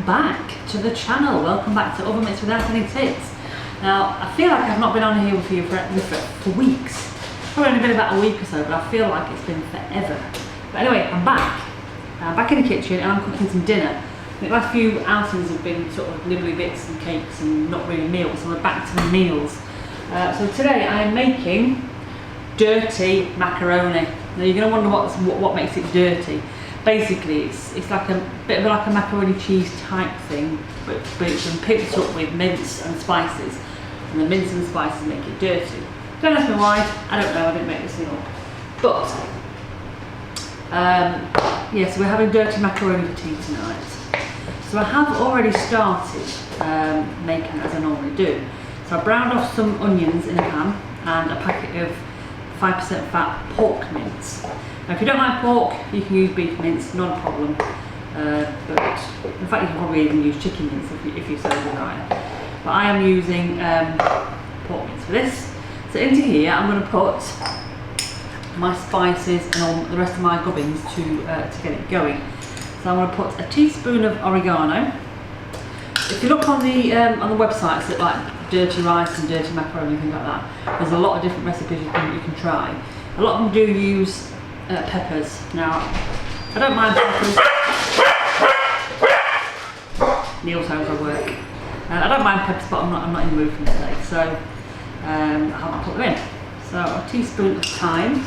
welcome back to the channel. Welcome back to Oven Mitts Without Any Tits. Now, I feel like I've not been on here with you for weeks. Probably only been about a week or so, but I feel like it's been forever. But anyway, I'm back. I'm back in the kitchen and I'm cooking some dinner. The last few outings have been sort of nibbly bits and cakes and not really meals, so we're back to the meals. So today I am making dirty macaroni. Now you're going to wonder what makes it dirty. Basically, it's like a bit of like a macaroni cheese type thing, but it's been picked up with mince and spices, and the mince and spices make it dirty. Don't ask me why. I don't know. I didn't make this thing up. But yeah, so we're having dirty macaroni for tea tonight. So I have already started making it as I normally do. So I browned off some onions in a pan and a packet of 5% fat pork mince. Now if you don't like pork, you can use beef mince, not a problem. But in fact you can probably even use chicken mince if you so desire. But I am using pork mince for this. So into here I'm going to put my spices and all the rest of my gubbins to get it going. So I'm going to put a teaspoon of oregano. If you look on the websites that like dirty rice and dirty macaroni and things like that, there's a lot of different recipes you can try. A lot of them do use peppers. Now, I don't mind peppers. Neil's home for work. I don't mind peppers, but I'm not in the mood for them today, so I haven't put them in. So a teaspoon of thyme.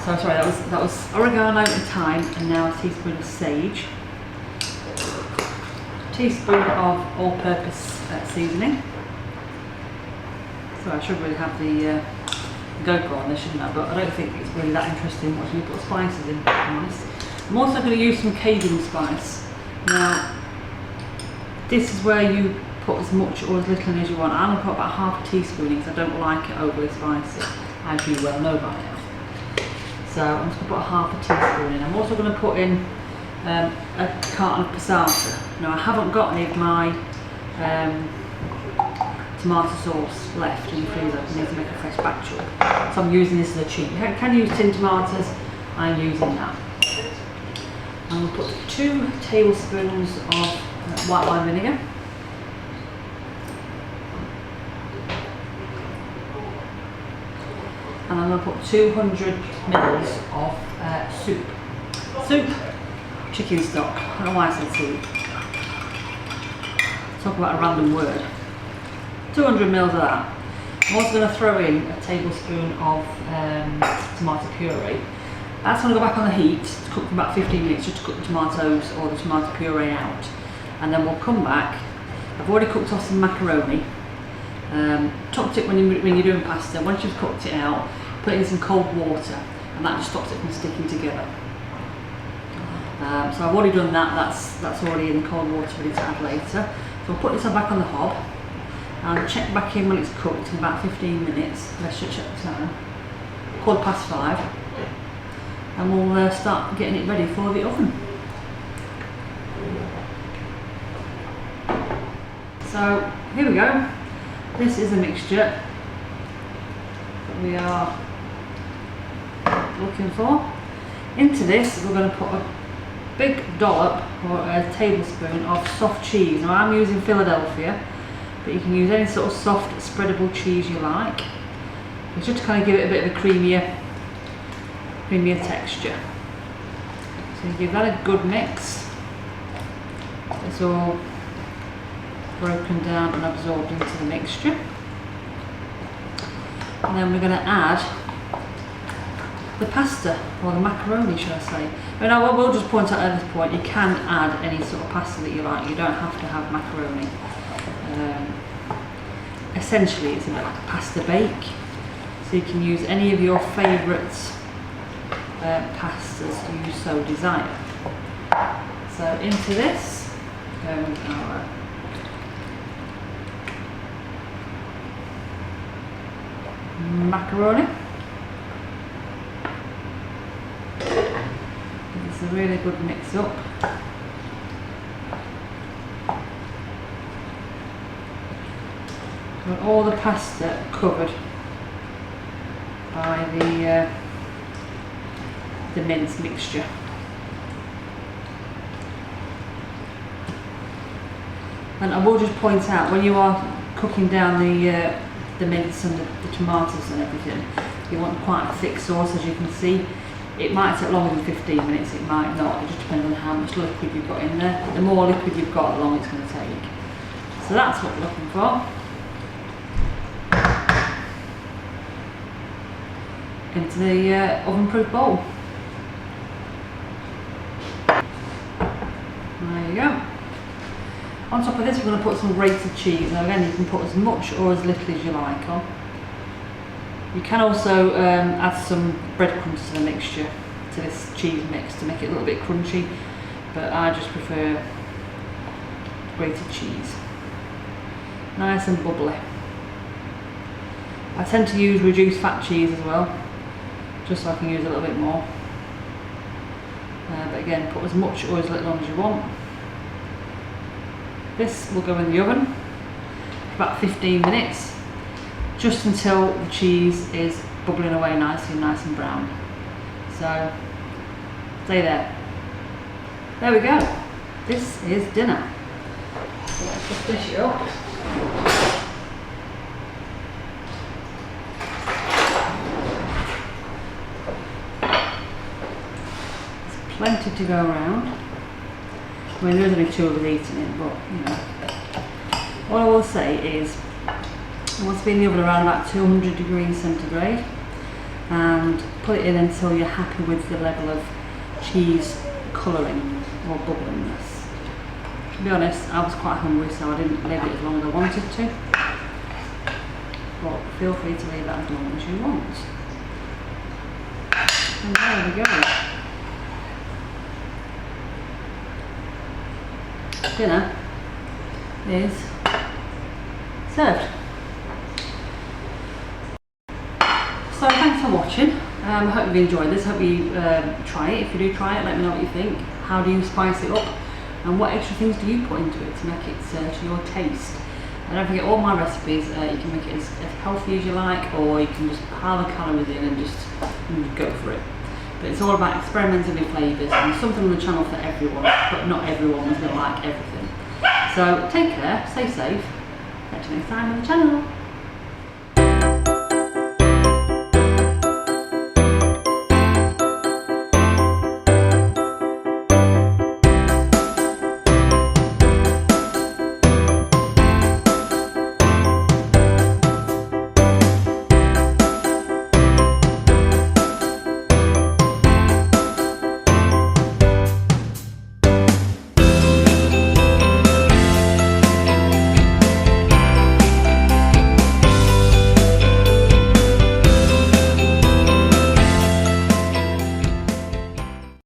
So sorry, that was oregano and thyme, and now a teaspoon of sage. A teaspoon of All Purpose Seasoning. So I should really have the GoPro on this, shouldn't I? But I don't think it's really that interesting watching you put spices in. I'm also going to use some Cajun spice. Now, this is where you put as much or as little in as you want. I'm going to put about half a teaspoon in because I don't like it overly spicy, as you well know by now. So I'm just going to put half a teaspoon in. I'm also going to put in a carton of passata. Now I haven't got any of my tomato sauce left in the freezer. I need to make a fresh batch up. So I'm using this as a cheat. You can use tin tomatoes. I'm using that. I'm going to put 2 tablespoons of white wine vinegar. And I'm going to put 200 mils of soup. Soup, chicken stock. I don't know why I said soup. Talk about a random word. 200 mils of that. I'm also going to throw in a tablespoon of tomato puree. That's going to go back on the heat to cook for about 15 minutes, just to cook the tomatoes or the tomato puree out. And then we'll come back. I've already cooked off some macaroni. Topped it when you're doing pasta. Once you've cooked it out, put it in some cold water, and that just stops it from sticking together. So I've already done that. That's already in the cold water, ready to add later. So I'll put this back on the hob and check back in when it's cooked in about 15 minutes. Let's just check the time. 5:15, and we'll start getting it ready for the oven. So here we go. This is a mixture that we are looking for. Into this we're going to put a big dollop or a tablespoon of soft cheese. Now I'm using Philadelphia, but you can use any sort of soft spreadable cheese you like. It's just to kind of give it a bit of a creamier texture. So you give that a good mix. It's all broken down and absorbed into the mixture. And then we're going to add the pasta, or the macaroni should I say. And I will just point out at this point, you can add any sort of pasta that you like, you don't have to have macaroni. Essentially it's a bit like a pasta bake, so you can use any of your favourite pastas you so desire. So into this, go with our macaroni. It's a really good mix up. Got all the pasta covered by the mince mixture. And I will just point out, when you are cooking down the mince and the tomatoes and everything, you want quite a thick sauce, as you can see. It might take longer than 15 minutes, it might not, it just depends on how much liquid you've got in there. The more liquid you've got, the longer it's going to take. So that's what we're looking for. Into the oven-proof bowl. There you go. On top of this, we're going to put some grated cheese. Now again, you can put as much or as little as you like on. You can also add some breadcrumbs to the mixture, to this cheese mix, to make it a little bit crunchy, but I just prefer grated cheese. Nice and bubbly. I tend to use reduced fat cheese as well, just so I can use a little bit more. But again, put as much or as little on as you want. This will go in the oven for about 15 minutes, just until the cheese is bubbling away nicely, nice and brown. So, stay there. There we go. This is dinner. So let's just dish it up. There's plenty to go around. I mean, there's only 2 of us eating it, but you know. What I will say is, it wants to be in the oven around about 200 degrees centigrade, and put it in until you're happy with the level of cheese colouring or bubbliness. To be honest, I was quite hungry, so I didn't leave it as long as I wanted to. But feel free to leave it as long as you want. And there we go. Dinner is served. So thanks for watching. I hope you've enjoyed this. I hope you try it. If you do try it, let me know what you think. How do you spice it up? And what extra things do you put into it to make it to your taste? And don't forget, all my recipes, you can make it as healthy as you like, or you can just pile the calories in and just go for it. But it's all about experimenting with flavours, and something on the channel for everyone, but not everyone is going to like everything. So take care, stay safe, catch you next time on the channel.